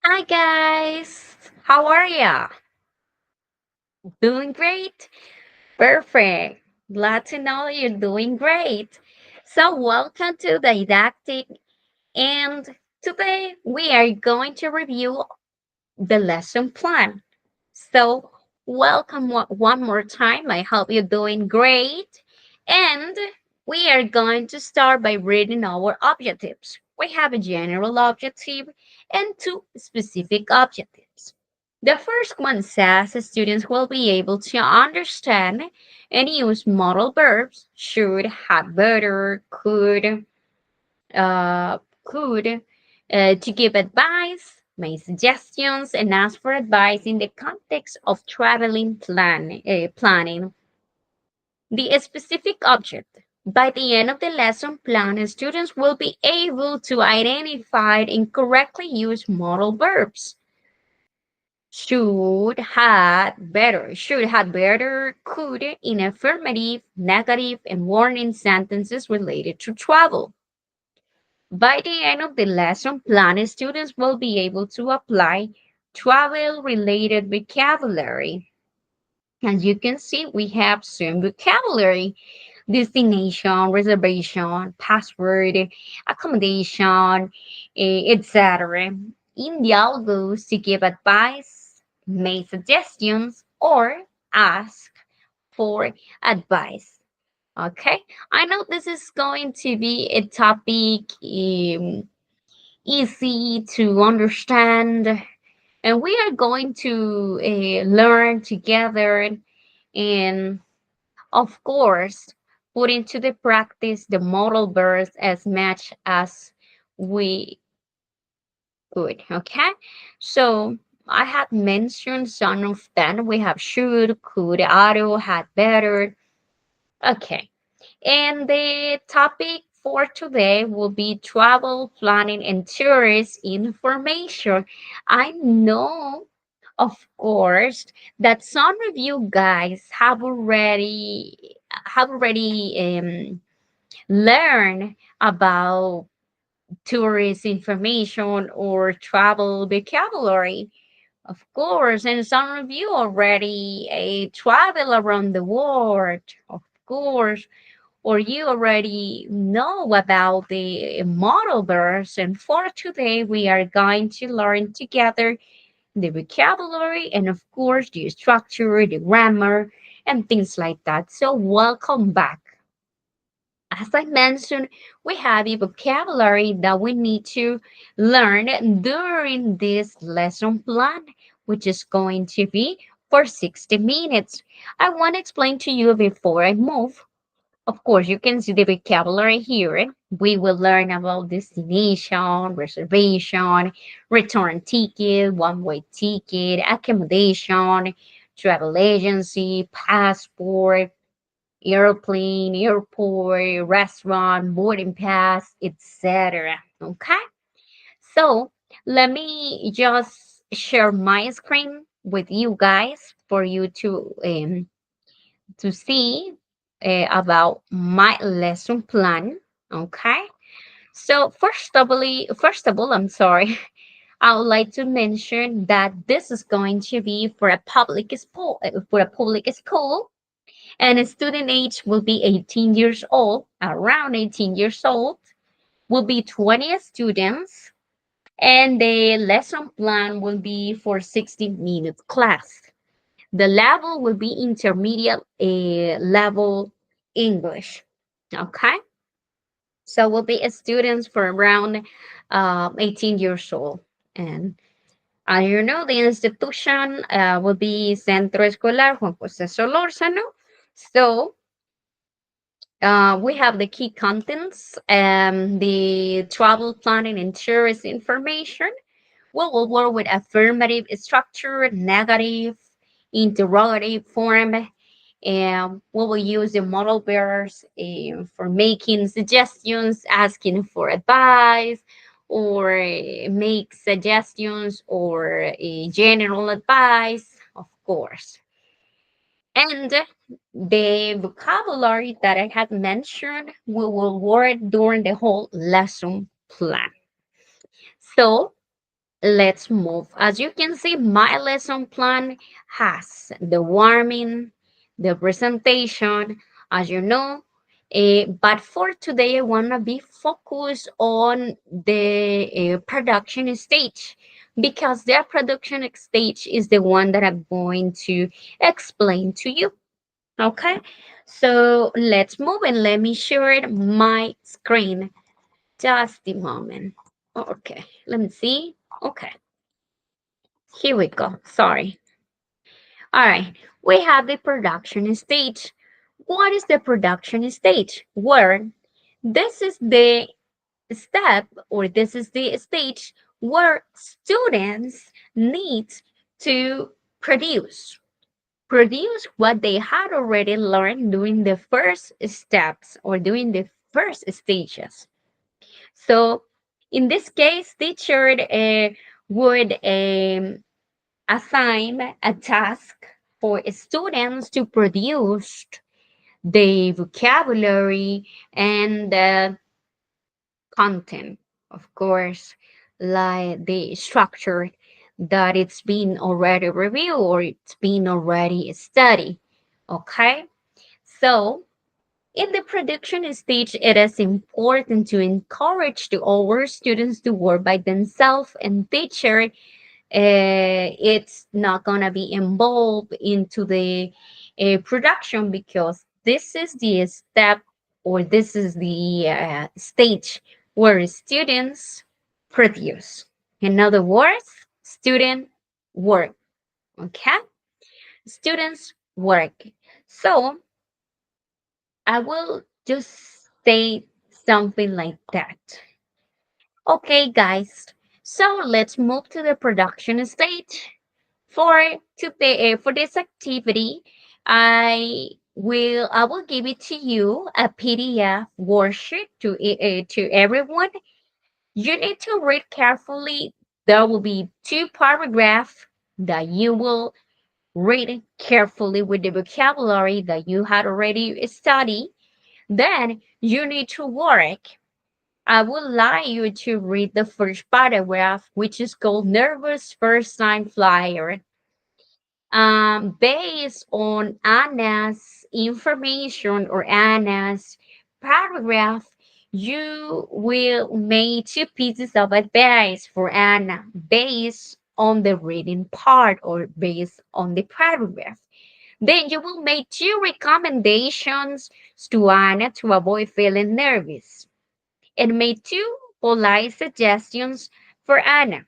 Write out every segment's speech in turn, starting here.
Hi guys, how are ya? Doing great? Perfect. Glad to know that you're doing great. So, welcome to Didactic, and today we are going to review the lesson plan. So, welcome one more time. I hope you're doing great. And we are going to start by reading our objectives. We have a general objective and two specific objectives. The first one says students will be able to understand and use modal verbs should, had better, uh, could to give advice, make suggestions, and ask for advice in the context of planning. The specific object. By the end of the lesson plan, students will be able to identify and correctly use modal verbs. Should, had better, could in affirmative, negative, and warning sentences related to travel. By the end of the lesson plan, students will be able to apply travel-related vocabulary. As you can see, we have some vocabulary: destination, reservation, password, accommodation, etc. In dialogues to give advice, make suggestions, or ask for advice. Okay, I know this is going to be a topic easy to understand, and we are going to learn together and, of course, put into the practice the modal verbs as much as we could. Okay, so I had mentioned some of them. We have should, could, ought, had better. Okay. And the topic for today will be travel planning and tourist information. I know, of course, that some of you guys have already learned about tourist information or travel vocabulary. Of course, and some of you already travel around the world. Of course, or you already know about the model verbs. And for today, we are going to learn together the vocabulary and, of course, the structure, the grammar, and things like that. So, welcome back. As I mentioned, we have a vocabulary that we need to learn during this lesson plan, which is going to be for 60 minutes. I want to explain to you before I move. Of course, you can see the vocabulary here. We will learn about destination, reservation, return ticket, one-way ticket, accommodation, travel agency, passport, airplane, airport, restaurant, boarding pass, etc. Okay, so let me just share my screen with you guys for you to see about my lesson plan. Okay. So first of all, I'm sorry. I would like to mention that this is going to be for a public school, and a student age will be 18 years old, around 18 years old, will be 20 students, and the lesson plan will be for 60-minute class. The level will be intermediate level English. Okay. So we'll be students for around 18 years old. And you know, the institution will be Centro Escolar Juan José Solórzano. So we have the key contents, the travel planning and tourist information. We will work with affirmative structure, negative, interrogative form, and we will use the model bearers for making suggestions, asking for advice, or make suggestions or general advice, of course. And the vocabulary that I had mentioned, we will work during the whole lesson plan. So let's move. As you can see, my lesson plan has the warming, the presentation, as you know. But for today, I want to be focused on the production stage because the production stage is the one that I'm going to explain to you. Okay, so let's move and let me share my screen. Just a moment. Okay, let me see. Okay. Here we go. Sorry. All right. We have the production stage. What is the production stage? Where this is the step or this is the stage where students need to produce produce what they had already learned during the first steps or during the first stages. So in this case, teacher would assign a task for students to produce the vocabulary and the content, of course, like the structure that it's been already reviewed or it's been already studied. Okay, so in the production stage, it is important to encourage the our students to work by themselves and teacher it's not gonna be involved into the production because this is the step or this is the stage where students produce. In other words, student work. Okay, students work. So I will just say something like that. Okay, guys. So let's move to the production stage. For this activity, I will give it to you a PDF worksheet to everyone. You need to read carefully. There will be two paragraphs that you will read carefully with the vocabulary that you had already studied. Then you need to work. I would like you to read the first paragraph, which is called Nervous First Time Flyer. Based on Anna's information or Anna's paragraph, you will make two pieces of advice for Anna based on the reading part or based on the paragraph. Then you will make two recommendations to Anna to avoid feeling nervous and make two polite suggestions for Anna.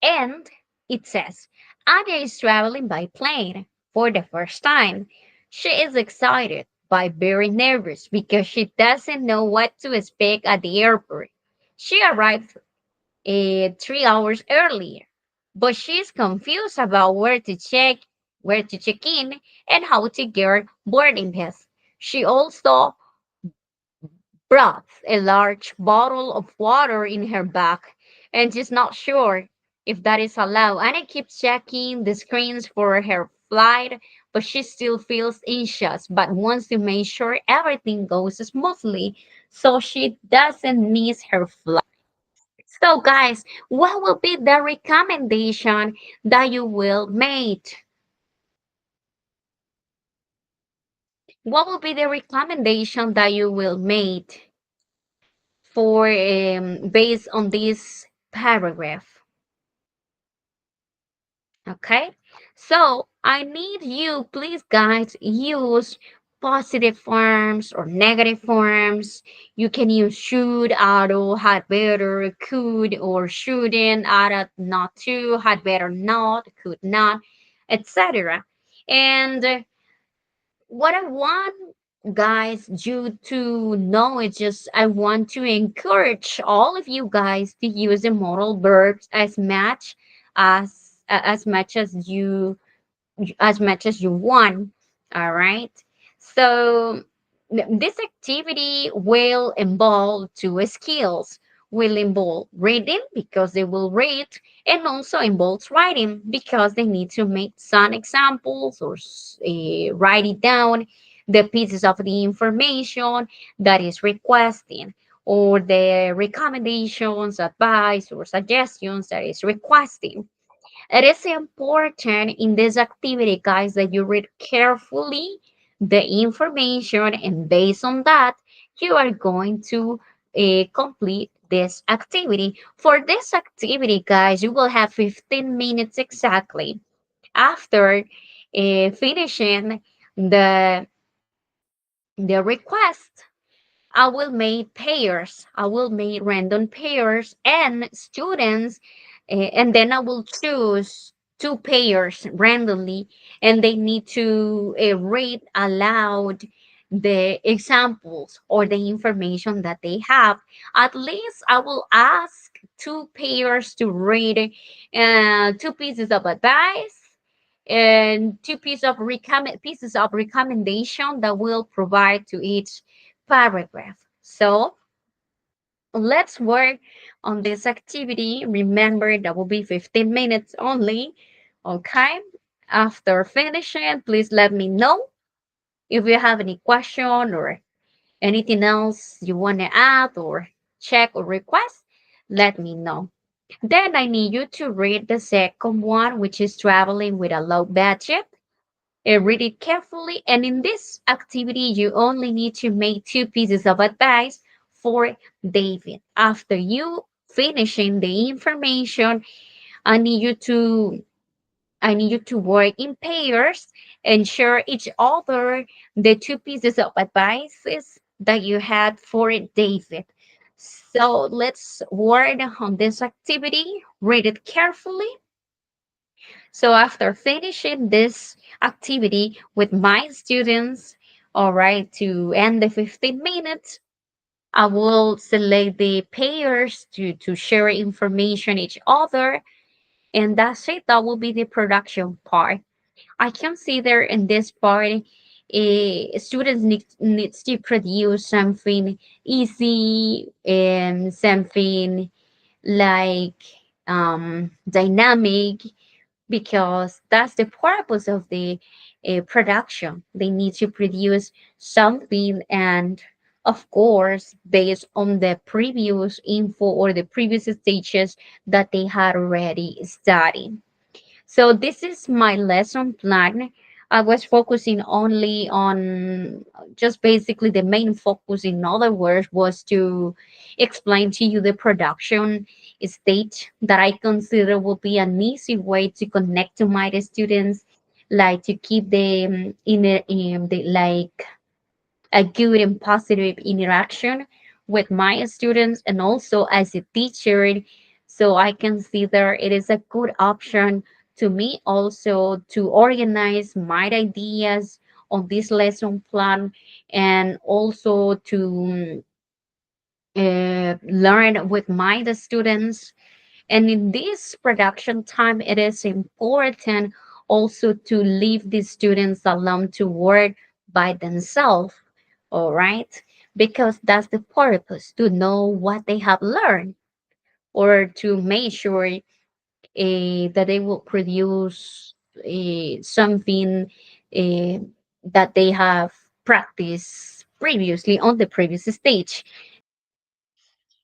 And it says, Anna is traveling by plane for the first time. She is excited but very nervous because she doesn't know what to expect at the airport. She arrived 3 hours earlier, but she's confused about where to check in, and how to get boarding pass. She also brought a large bottle of water in her bag and she's not sure if that is allowed. Anna keeps checking the screens for her flight, but she still feels anxious but wants to make sure everything goes smoothly so she doesn't miss her flight. So, guys, what will be the recommendation that you will make? What will be the recommendation that you will make for based on this paragraph? Okay, so I need you, please, guys, use positive forms or negative forms. You can use should, oughta, had better, could, or shouldn't, oughta, not to, had better not, could not, etc. And what I want, guys, you to know is just I want to encourage all of you guys to use the modal verbs as much as you want. All right. So this activity will involve two skills. Will involve reading because they will read, and also involves writing because they need to make some examples or write it down the pieces of the information that is requesting. or the recommendations, advice, or suggestions that is requesting. It is important in this activity, guys, that you read carefully the information, and based on that, you are going to complete this activity. For this activity, guys, you will have 15 minutes exactly after finishing the the request. I will make pairs. I will make random pairs and students, and then I will choose two pairs randomly, and they need to read aloud the examples or the information that they have. At least I will ask two pairs to read two pieces of advice and two pieces of recommendation that will provide to each paragraph. So let's work on this activity. Remember, that will be 15 minutes only. Okay. After finishing, please let me know if you have any question or anything else you want to add or check or request. Let me know. Then I need you to read the second one, which is traveling with a low budget. Read it carefully, and in this activity, you only need to make two pieces of advice for David. After you finishing the information, I need you to I need you to work in pairs and share each other the two pieces of advices that you had for David. So let's work on this activity. Read it carefully. So after finishing this activity with my students, all right, to end the 15 minutes, I will select the pairs to share information each other. And that's it. That will be the production part. I consider in this part, students needs to produce something easy and something like dynamic, because that's the purpose of the production. They need to produce something, and of course, based on the previous info or the previous stages that they had already studied. So this is my lesson plan. I was focusing only on just basically the main focus, in other words, was to explain to you the production stage that I consider will be an easy way to connect to my students, like to keep them in the like a good and positive interaction with my students, and also as a teacher. So I consider it is a good option to me also to organize my ideas on this lesson plan, and also to learn with my the students. And in this production time, it is important also to leave the students alone to work by themselves, all right? Because that's the purpose, to know what they have learned, or to make sure that they will produce something uh, that they have practiced previously on the previous stage.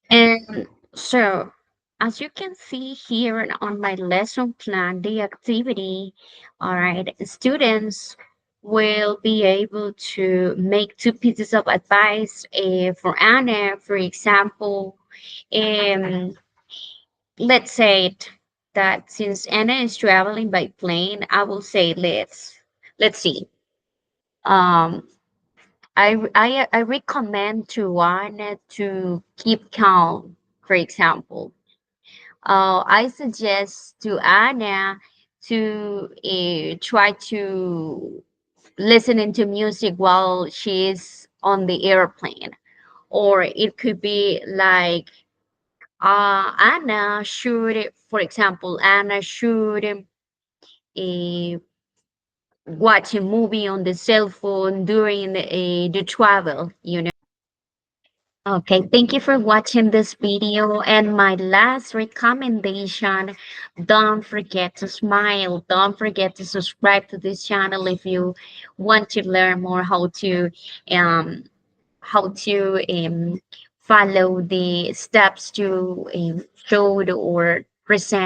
And so, as you can see here on my lesson plan, the activity, all right, students will be able to make two pieces of advice. For Anna, for example, um, let's say that since Anna is traveling by plane, I will say let's see. Um, I recommend to Anna to keep calm, for example. I suggest to Anna to try to listening to music while she's on the airplane, or it could be like Anna should, for example, Anna should watch a movie on the cell phone during the travel. Okay, thank you for watching this video. And my last recommendation, don't forget to smile. Don't forget to subscribe to this channel if you want to learn more um how to follow the steps to show or present